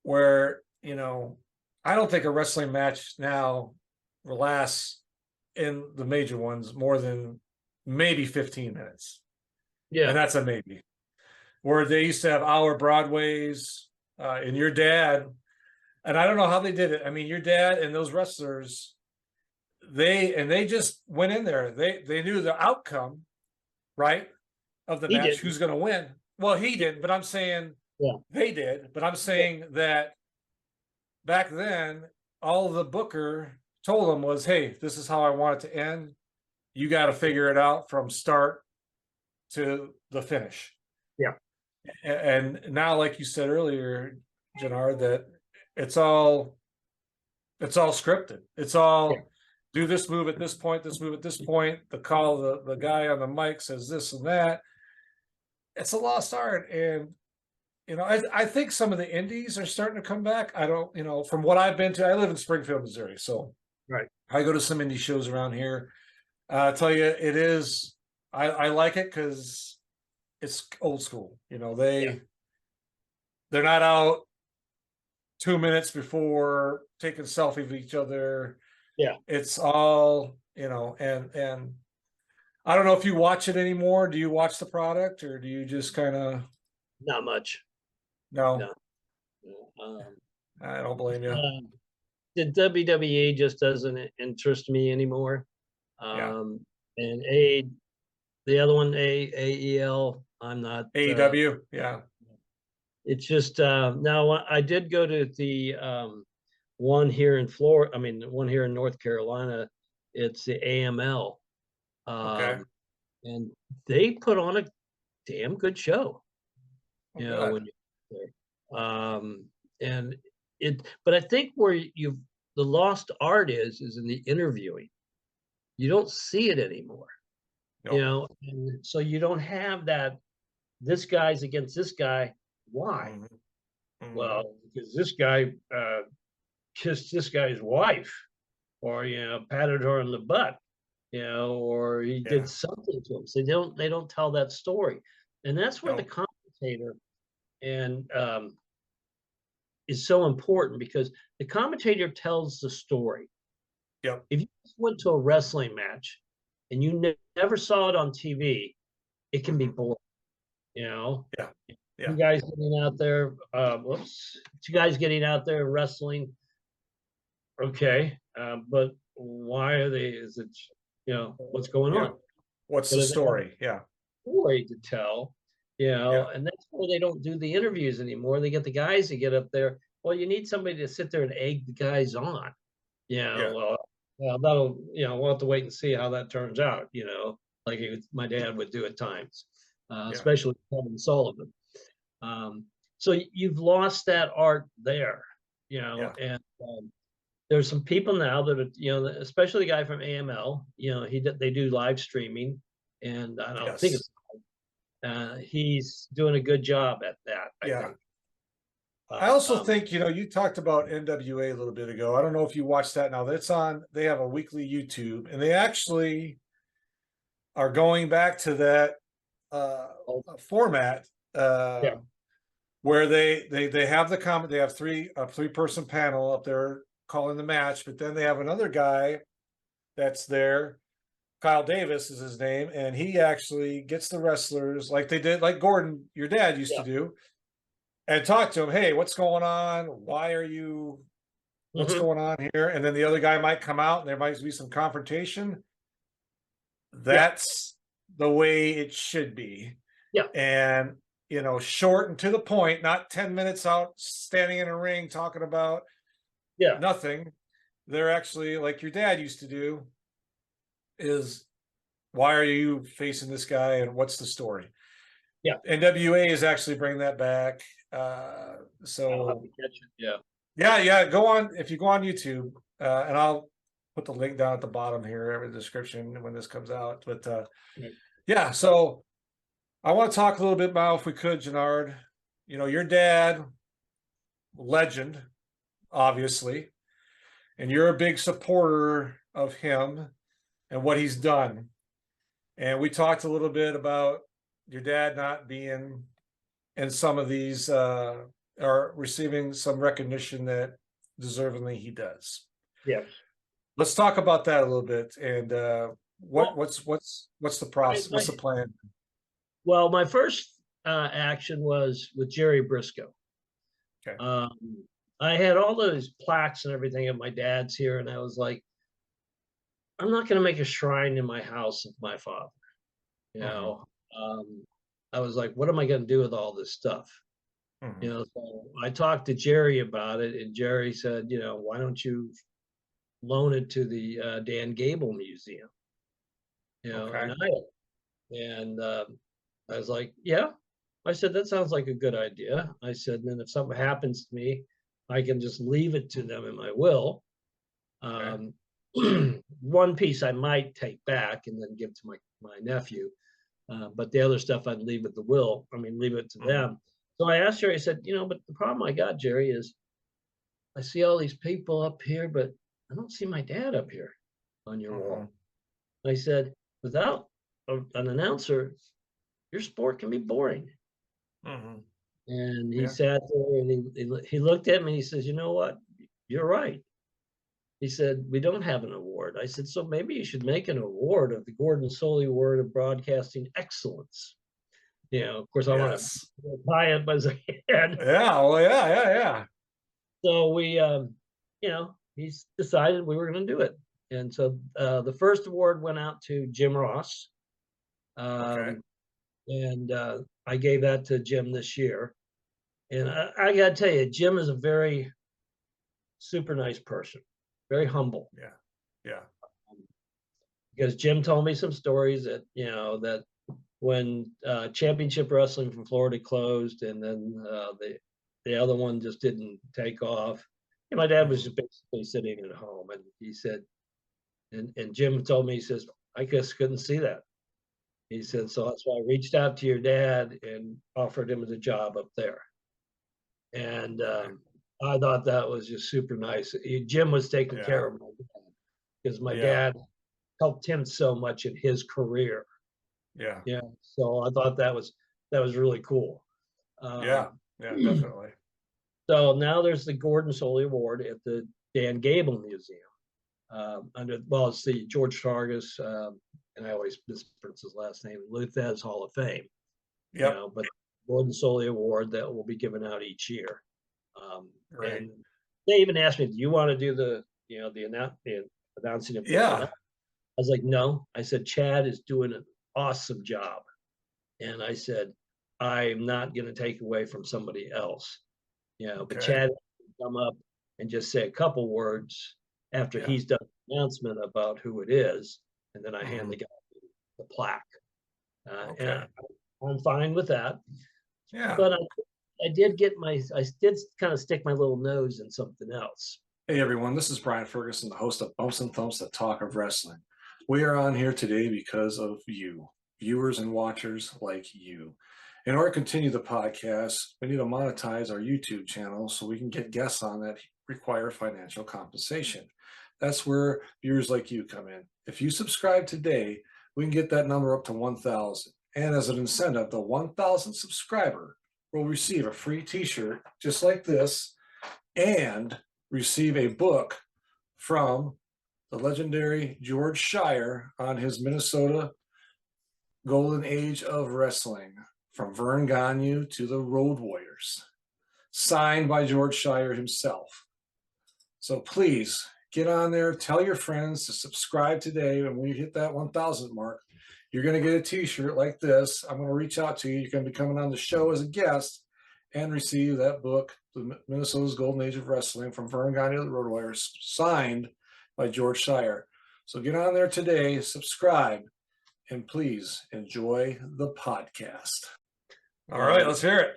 Where I don't think a wrestling match now lasts in the major ones more than maybe 15 minutes. And that's a maybe. Where they used to have hour Broadways, and your dad, and I don't know how they did it. I mean, your dad and those wrestlers, they just went in there. They knew the outcome, right, of the match, who's going to win. Well, he didn't, but I'm saying they did. But I'm saying that back then, all the booker told them was, hey, this is how I want it to end. You got to figure it out from start to the finish. And now, like you said earlier, Jonard, that it's all scripted. It's all do this move at this point, this move at this point. The guy on the mic says this and that. It's a lost art. And I think some of the indies are starting to come back. I don't, from what I've been to, I live in Springfield, Missouri. So I go to some indie shows around here. I tell you, it is. I like it because it's old school. You know, they're not out 2 minutes before taking selfie of each other. Yeah. It's all, and I don't know if you watch it anymore. Do you watch the product or do you just kind of Not much. no? No. I don't blame you. The WWE just doesn't interest me anymore. Yeah. And the other one, AEL, I'm not. AEW, yeah. It's just now I did go to the one here in Florida. I mean, the one here in North Carolina. It's the AML. Okay. And they put on a damn good show. Oh, You know, good. when you're there. And but I think where the lost art is in the interviewing. You don't see it anymore. Nope. You know, and so you don't have that. This guy's against this guy. Why? Mhm. Well, because this guy kissed this guy's wife, or patted her on the butt, or he Yeah. did something to him. So they don't tell that story, and that's where the Nope. commentator and is so important, because the commentator tells the story. Yep. If you just went to a wrestling match and you never saw it on TV, it can be boring. Yeah. Yeah. You guys getting out there, you guys getting out there wrestling, okay, but why are they? Is it, what's going Yeah. on? What's But the if they have story? Yeah. a story to tell, Yeah. and that's why they don't do the interviews anymore. They get the guys to get up there. Well, you need somebody to sit there and egg the guys on. Yeah. Well, that'll, we'll have to wait and see how that turns out, like my dad would do at times, especially Kevin Sullivan. So you've lost that art there, Yeah. and there's some people now that are, especially the guy from AML, they do live streaming, and I don't think Yes. it's, he's doing a good job at that, I Yeah. think. I also think, you talked about NWA a little bit ago. I don't know if you watched that now. They have a weekly YouTube, and they actually are going back to that format where they have they have a three-person panel up there calling the match, but then they have another guy that's there. Kyle Davis is his name, and he actually gets the wrestlers like they did, like Gordon, your dad used to do, and talk to him. Hey, what's going on? Why are you? What's going on here? And then the other guy might come out, and there might be some confrontation. That's the way it should be. Yeah. And short and to the point, not 10 minutes out standing in a ring talking about nothing. They're actually, like your dad used to do, is why are you facing this guy and what's the story? Yeah. NWA is actually bringing that back. So I'll have to catch it. yeah, go on. If you go on YouTube, and I'll put the link down at the bottom here in the description when this comes out. But yeah, so I want to talk a little bit about, if we could, Jonard, your dad, legend, obviously, and you're a big supporter of him and what he's done. And we talked a little bit about your dad not being in some of these or receiving some recognition that deservingly he does. Yes. Let's talk about that a little bit. And what's the process? What's the plan? Well, my first action was with Jerry Briscoe. Okay. I had all those plaques and everything at my dad's here, and I was like, I'm not going to make a shrine in my house of my father. I was like, what am I going to do with all this stuff? So I talked to Jerry about it, and Jerry said, why don't you loan it to the Dan Gable Museum? And I was like, yeah. I said, that sounds like a good idea. I said, and then if something happens to me, I can just leave it to them in my will. One piece I might take back and then give to my nephew. But the other stuff I'd leave it to them. So I asked Jerry, I said, but the problem I got, Jerry, is I see all these people up here, but I don't see my dad up here. on your wall. I said, without an announcer, your sport can be boring. And he sat there and he looked at me and he says, you know what? You're right. He said, we don't have an award. I said, so maybe you should make an award of the Gordon Solie Award of Broadcasting Excellence. You know, of course, I want to tie it by his head. Yeah, well, yeah. So we, you know, he's decided we were going to do it. And so the first award went out to Jim Ross. And I gave that to Jim this year. And I got to tell you, Jim is a very super nice person, very humble. Yeah. Because Jim told me some stories that, you know, that when Championship Wrestling from Florida closed and then the other one just didn't take off. And my dad was just basically sitting at home, and he said, and Jim told me, he says, I just couldn't see that. He said, so that's why I reached out to your dad and offered him the job up there. And I thought that was just super nice. Jim was taking care of my dad because my dad helped him so much in his career. Yeah. So I thought that was really cool. Definitely. So now there's the Gordon Solie Award at the Dan Gable Museum. It's the George Targus, and I always mispronounce his last name, Luthez Hall of Fame. You know, but Gordon Solie Award that will be given out each year. And they even asked me, do you want to do the announcing of I was like, no. I said, Chad is doing an awesome job. And I said, I'm not going to take away from somebody else. You know, but Chad come up and just say a couple words after he's done the announcement about who it is. And then I hand the guy the plaque. And I'm fine with that. Yeah. But I did kind of stick my little nose in something else. Hey everyone, this is Brian Ferguson, the host of Bumps and Thumps, the talk of wrestling. We are on here today because of you, viewers and watchers like you. In order to continue the podcast, we need to monetize our YouTube channel so we can get guests on that require financial compensation. That's where viewers like you come in. If you subscribe today, we can get that number up to 1,000. And as an incentive, the 1,000th subscriber will receive a free t-shirt just like this and receive a book from the legendary George Shire on his Minnesota Golden Age of Wrestling, from Vern Gagne to the Road Warriors, signed by George Shire himself. So please get on there, tell your friends to subscribe today. And when you hit that 1,000 mark, you're going to get a t-shirt like this. I'm going to reach out to you. You're going to be coming on the show as a guest and receive that book, The Minnesota's Golden Age of Wrestling, from Vern Gagne to the Road Warriors, signed by George Shire. So get on there today, subscribe, and please enjoy the podcast. All right, let's hear it.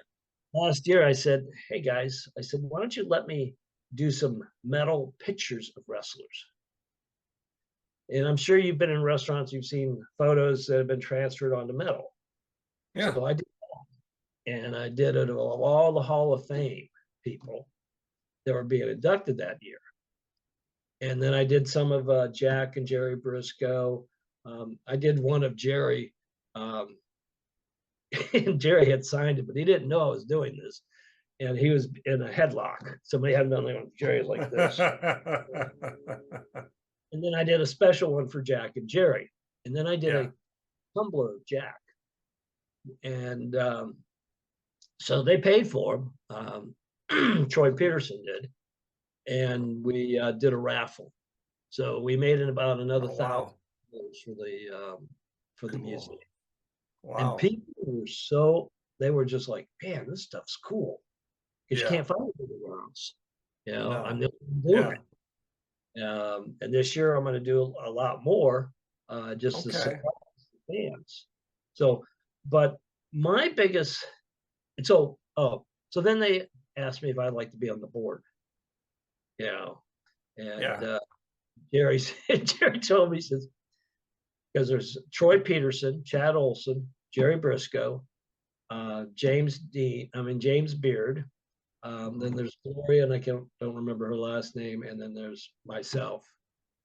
Last year I said, hey guys, why don't you let me do some metal pictures of wrestlers? And I'm sure you've been in restaurants, you've seen photos that have been transferred onto metal. Yeah. So I did that. And I did it of all the Hall of Fame people that were being inducted that year. And then I did some of Jack and Jerry Briscoe. I did one of Jerry. And Jerry had signed it, but he didn't know I was doing this. And he was in a headlock. Somebody had done like Jerry like this. And then I did a special one for Jack and Jerry. And then I did a tumbler of Jack. And so they paid for him. Troy Peterson did. And we did a raffle. So we made it about another $1,000 for the museum. Wow. And people were just like, man, this stuff's cool. Because you can't find it anywhere else. You know, I'm the only one doing it. And this year I'm going to do a lot more just to surprise the fans. So, but my biggest, so then they asked me if I'd like to be on the board. You know, and Jerry told me, he says, because there's Troy Peterson, Chad Olson, Jerry Briscoe, James Beard. Then there's Gloria, and I don't remember her last name, and then there's myself.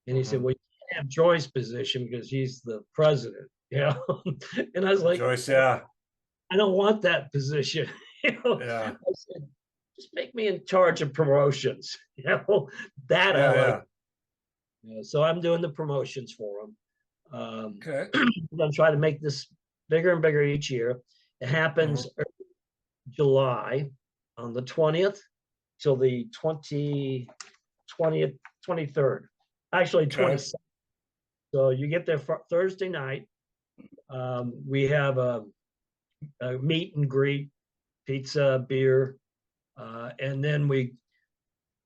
And he said, well, you can't have Joy's position because he's the president, you know. And I was like, Joyce, yeah. I don't want that position. You know, Yeah. I said, just make me in charge of promotions. You know, that I like. Yeah. You know, so I'm doing the promotions for him. Okay. I'm gonna try to make this bigger and bigger each year. It happens July on the 20th till the 23rd. Actually, 27th. So you get there for Thursday night. We have a meet and greet, pizza, beer, and then we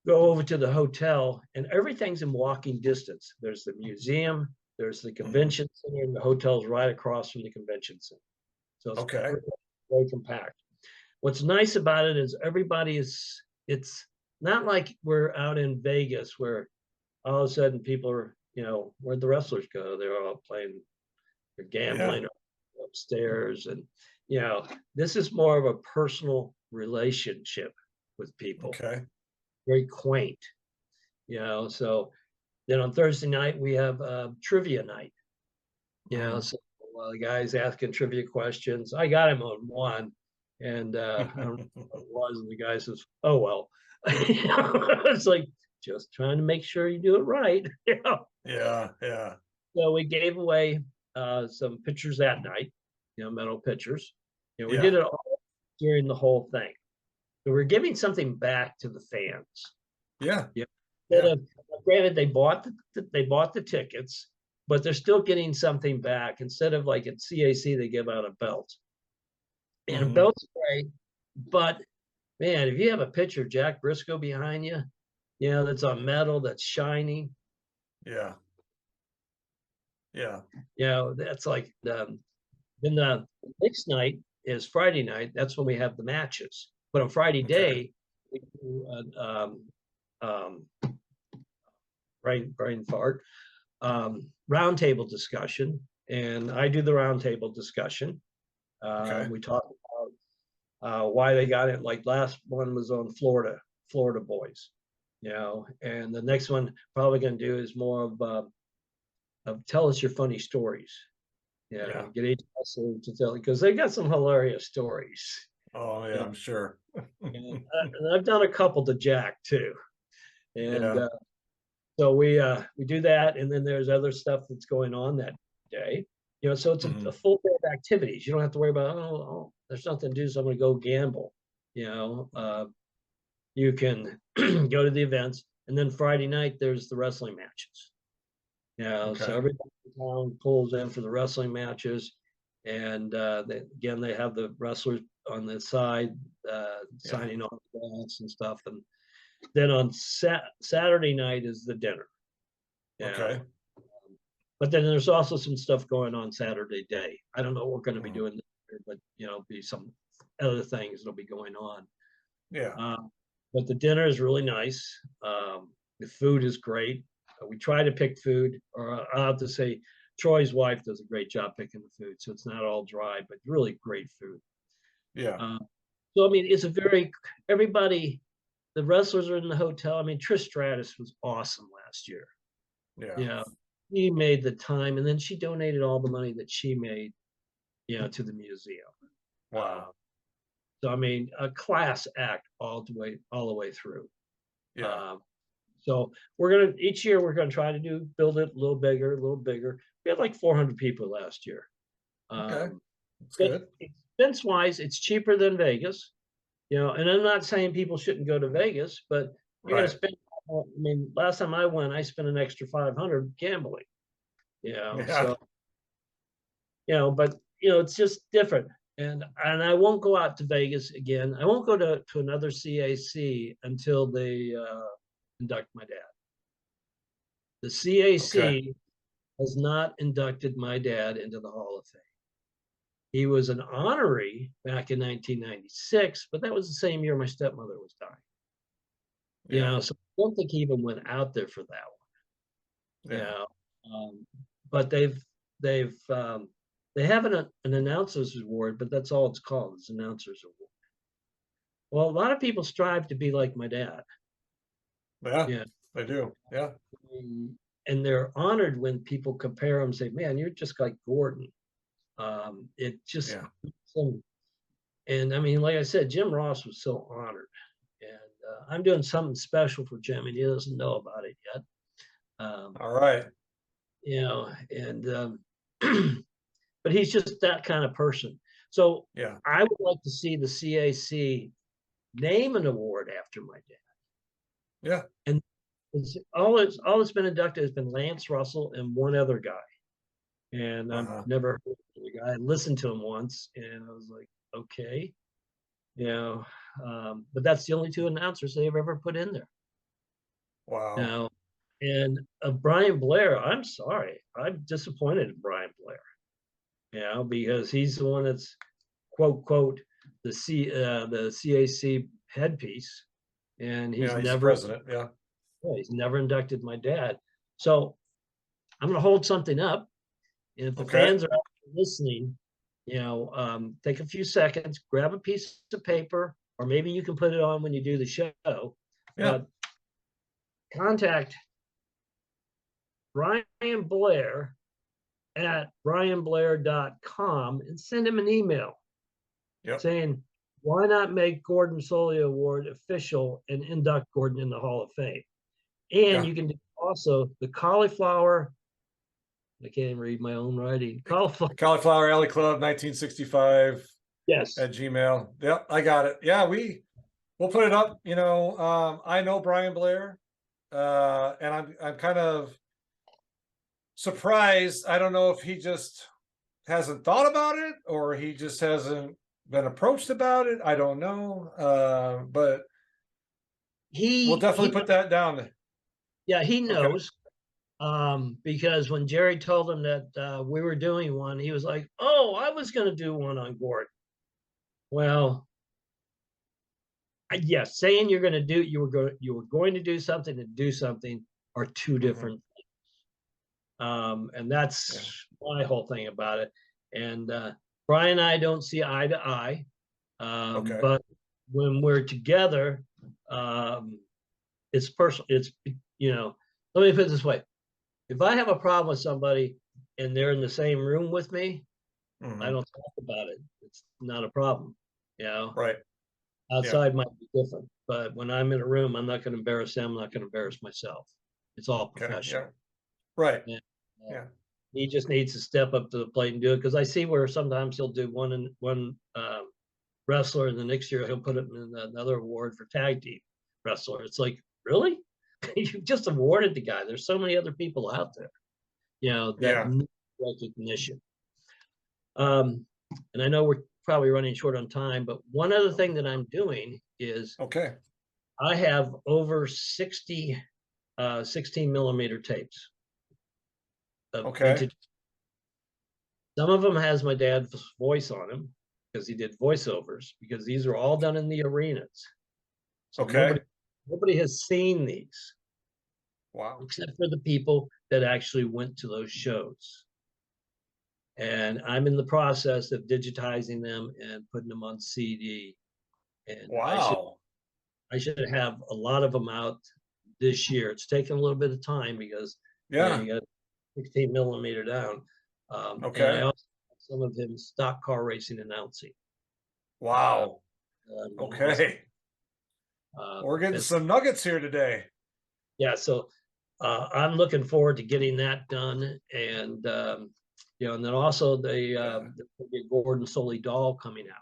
go over to the hotel, and everything's in walking distance. There's the museum, there's the convention center, and the hotel's right across from the convention center. So it's very compact. What's nice about it is everybody is, it's not like we're out in Vegas where all of a sudden people are, you know, where'd the wrestlers go? They're all playing, they're gambling upstairs. And, you know, this is more of a personal relationship with people. Okay. Very quaint, you know. So then on Thursday night, we have trivia night. You know, so the guys asking trivia questions. I got him on one. And I don't know what it was, and the guy says, "Oh well." It's like just trying to make sure you do it right. You know? Yeah. So we gave away some pictures that night, you know, metal pictures. You know, we did it all during the whole thing. So we're giving something back to the fans. Yeah. Granted, they bought the tickets, but they're still getting something back. Instead of like at CAC, they give out a belt. And a belt's great, but man, if you have a picture of Jack Briscoe behind you, you know, that's on metal, that's shiny. Yeah. You know, that's like then the next night is Friday night. That's when we have the matches. But on Friday day, we do brain fart, roundtable discussion, and I do the roundtable discussion. We talk about why they got it. Like last one was on Florida boys, you know, and the next one probably going to do is more of tell us your funny stories. Get each wrestler to tell, because they got some hilarious stories. Oh yeah, I'm sure. And I've done a couple to Jack too, and so we do that, and then there's other stuff that's going on that day. You know, so it's a full day of activities. You don't have to worry about, there's nothing to do, so I'm going to go gamble. You know, you can go to the events, and then Friday night there's the wrestling matches. You know, so everybody in town pulls in for the wrestling matches, and they have the wrestlers on the side signing off the and stuff, and then on Saturday night is the dinner. Know? But then there's also some stuff going on Saturday day. I don't know what we're going to be doing there, but you know, be some other things that'll be going on. But the dinner is really nice. The food is great. We try to pick food, or I'll have to say, Troy's wife does a great job picking the food, so it's not all dry, but really great food. So I mean, it's everybody. The wrestlers are in the hotel. I mean, Trish Stratus was awesome last year. You know, she made the time, and then she donated all the money that she made, you know, to the museum. Wow. So I mean, a class act all the way through. So each year we're gonna try to build it a little bigger. We had like 400 people last year. That's good. Expense wise, it's cheaper than Vegas. You know, and I'm not saying people shouldn't go to Vegas, but you're gonna spend. I mean, last time I went, I spent an extra $500 gambling. You know, so you know, but you know, it's just different. And I won't go out to Vegas again. I won't go to another CAC until they induct my dad. The CAC has not inducted my dad into the Hall of Fame. He was an honorary back in 1996, but that was the same year my stepmother was dying. You know, so I don't think he even went out there for that one. You know, but they have an announcers award, but that's all it's called. It's announcers award. Well, a lot of people strive to be like my dad. Yeah, they do. Yeah. and they're honored when people compare them, say, man, you're just like Gordon. It just, and I mean, like I said, Jim Ross was so honored, and I'm doing something special for Jim, and he doesn't know about it yet. All right. You know, and but he's just that kind of person. So Yeah. I would like to see the CAC name an award after my dad. Yeah. And all that's been inducted has been Lance Russell and one other guy. And I've never heard of the guy. I listened to him once, and I was like, okay, you know, but that's the only two announcers they've ever put in there. Wow. Now, and Brian Blair, I'm sorry, I'm disappointed in Brian Blair. You know, because he's the one that's quote the CAC headpiece, and he's he's never president. Yeah. he's never inducted my dad. So I'm going to hold something up, and if the fans are listening, you know, take a few seconds, grab a piece of paper, or maybe you can put it on when you do the show. Yeah. Contact Brian Blair at brianblair.com and send him an email saying, why not make Gordon Solie Award official and induct Gordon in the Hall of Fame? And you can do also the Cauliflower, I can't even read my own writing. Cauliflower Alley Club, 1965. Yes. At Gmail. Yep, I got it. Yeah, we'll put it up. You know, I know Brian Blair, and I'm kind of surprised. I don't know if he just hasn't thought about it or he just hasn't been approached about it. I don't know, but we'll definitely put that down. Yeah, he knows. Because when Jerry told him that we were doing one, he was like, "Oh, I was going to do one on Gordon." Well, yes, saying you were going to do something and do something are two different things. And that's my whole thing about it. And Brian and I don't see eye to eye. But when we're together, it's personal. It's, you know, let me put it this way. If I have a problem with somebody and they're in the same room with me, I don't talk about it. It's not a problem, you know? Right. Outside might be different, but when I'm in a room, I'm not going to embarrass them. I'm not going to embarrass myself. It's all professional. Right. And, he just needs to step up to the plate and do it, because I see where sometimes he'll do one wrestler, and the next year he'll put it in another award for tag team wrestler. It's like, really? You just awarded the guy. There's so many other people out there, you know, that need recognition. And I know we're probably running short on time, but one other thing that I'm doing is I have over 60 16 mm tapes. Vintage. Some of them has my dad's voice on them because he did voiceovers, because these are all done in the arenas. So nobody has seen these. Wow. Except for the people that actually went to those shows. And I'm in the process of digitizing them and putting them on CD. And wow. I should have a lot of them out this year. It's taken a little bit of time because you got 16 mm down. And I also have some of him stock car racing announcing. Wow. We're getting some nuggets here today. Yeah, so I'm looking forward to getting that done, and you know, and then also the Gordon Solie doll coming out.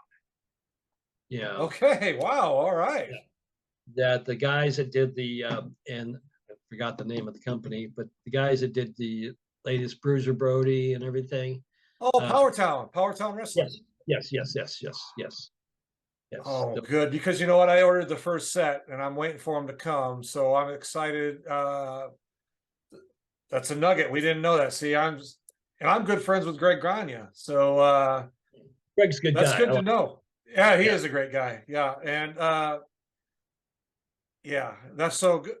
Yeah. Okay. Wow. All right. Yeah. That the guys that did the and I forgot the name of the company, but the guys that did the latest Bruiser Brody and everything. Oh, Powertown Wrestling. Yes. Oh, good, because you know what? I ordered the first set and I'm waiting for them to come, so I'm excited. That's a nugget. We didn't know that. See, I'm good friends with Greg Grania, so Greg's a good guy. That's good to know. Yeah, he is a great guy. Yeah, and yeah, that's so good.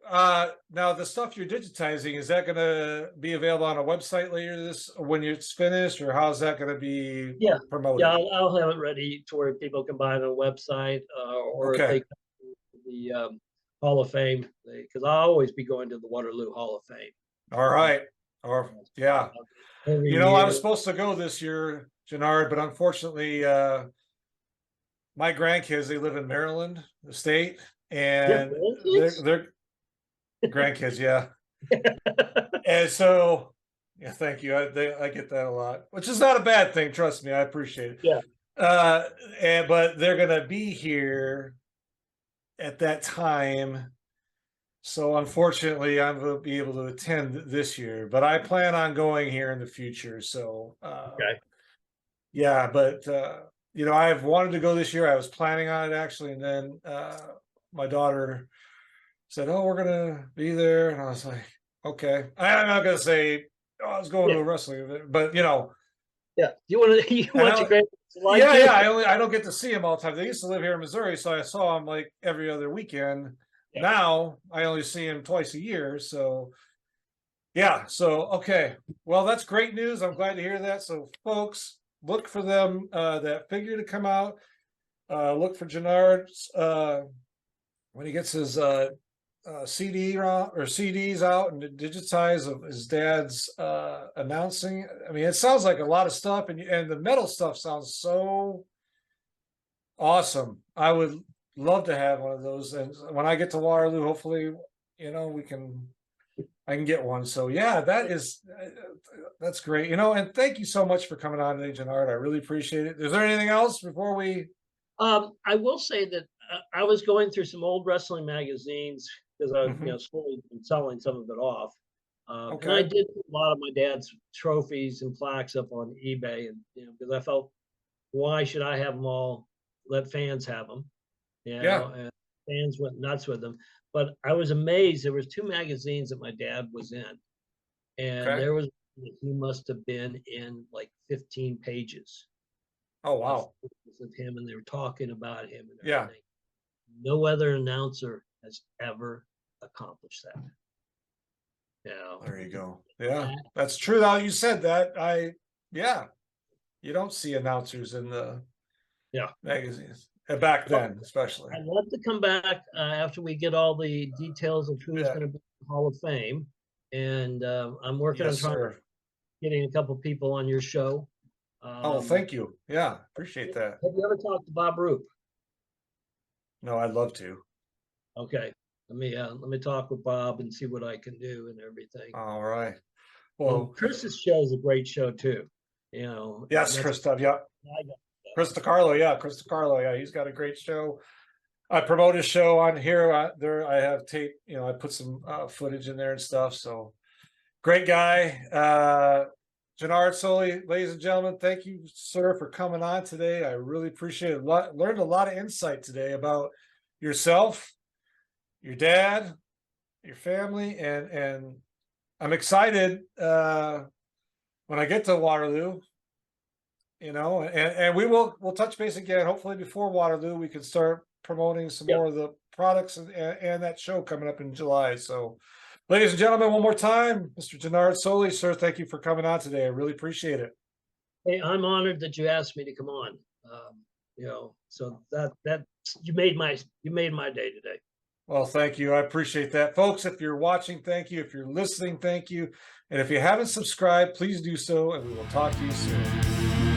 Now the stuff you're digitizing, is that going to be available on a website later when it's finished, or how's that going to be promoted? Yeah, I'll have it ready to where people can buy it on a website, or if they come to the Hall of Fame, because I'll always be going to the Waterloo Hall of Fame. All right. Or yeah. Every You know, I was year. supposed to go this year, Jonard, but unfortunately, my grandkids, they live in Maryland, the state, and grandkids? they're grandkids, yeah. And so, yeah, thank you. I get that a lot, which is not a bad thing. Trust me, I appreciate it. Yeah. But they're gonna be here at that time. So unfortunately, I'm going to be able to attend this year, but I plan on going here in the future. So, Okay. yeah, but you know, I've wanted to go this year. I was planning on it actually, and then my daughter said, "Oh, we're gonna be there," and I was like, "Okay." I'm not gonna say, "Oh, I was going to a wrestling event," but you know, Yeah. You want to? You want your grandkids to like yeah, you? yeah. I don't get to see them all the time. They used to live here in Missouri, so I saw them like every other weekend. Yeah. Now I only see them twice a year. So yeah, so okay. Well, that's great news. I'm glad to hear that. So folks, look for them that figure to come out. Look for Jonard's when he gets his CD or CDs out and digitize of his dad's announcing. I mean, it sounds like a lot of stuff, and the metal stuff sounds so awesome. I would love to have one of those, and when I get to Waterloo, hopefully, you know, I can get one. So yeah, that's great. You know, and thank you so much for coming on today, Jonard. I really appreciate it. Is there anything else before we? I will say that I was going through some old wrestling magazines because I was, Mhm. you know, slowly been selling some of it off. And I Okay. did put a lot of my dad's trophies and plaques up on eBay, and you know, because I felt, why should I have them all? Let fans have them, you know. Yeah. And fans went nuts with them. But I was amazed. There was 2 magazines that my dad was in, and Okay. there was he must have been in like 15 pages Oh of wow. photos of him, and they were talking about him and Yeah. everything. No other announcer has ever accomplished that. You know, There you go. Yeah, that's true. Now you said that. Yeah, you don't see announcers in the Yeah. magazines back then, especially. I'd love to come back after we get all the details of who's Yeah. going to be in the Hall of Fame, and I'm working on Yes, trying sir. getting a couple people on your show. Oh, thank you. Yeah, appreciate that. Have you ever talked to Bob Roop? No, I'd love to. Okay, let me talk with Bob and see what I can do and everything. All right. Well, Well, Chris's show is a great show too. You know, yes, that's- Christoph. Yeah, I got- Chris DiCarlo. Yeah, Chris DiCarlo. Yeah, he's got a great show. I promote his show on here. There, I have tape. You know, I put some footage in there and stuff. So, great guy. Jonard Solie, ladies and gentlemen, thank you, sir, for coming on today. I really appreciate it. Learned a lot of insight today about yourself, your dad, your family, and I'm excited when I get to Waterloo. You know, and we'll touch base again. Hopefully, before Waterloo, we can start promoting some more of the products and that show coming up in July. So, ladies and gentlemen, one more time, Mr. Jonard Solie, sir, thank you for coming on today. I really appreciate it. Hey, I'm honored that you asked me to come on. You know, so that you made my day today. Well, thank you. I appreciate that. Folks, if you're watching, thank you. If you're listening, thank you. And if you haven't subscribed, please do so, and we will talk to you soon.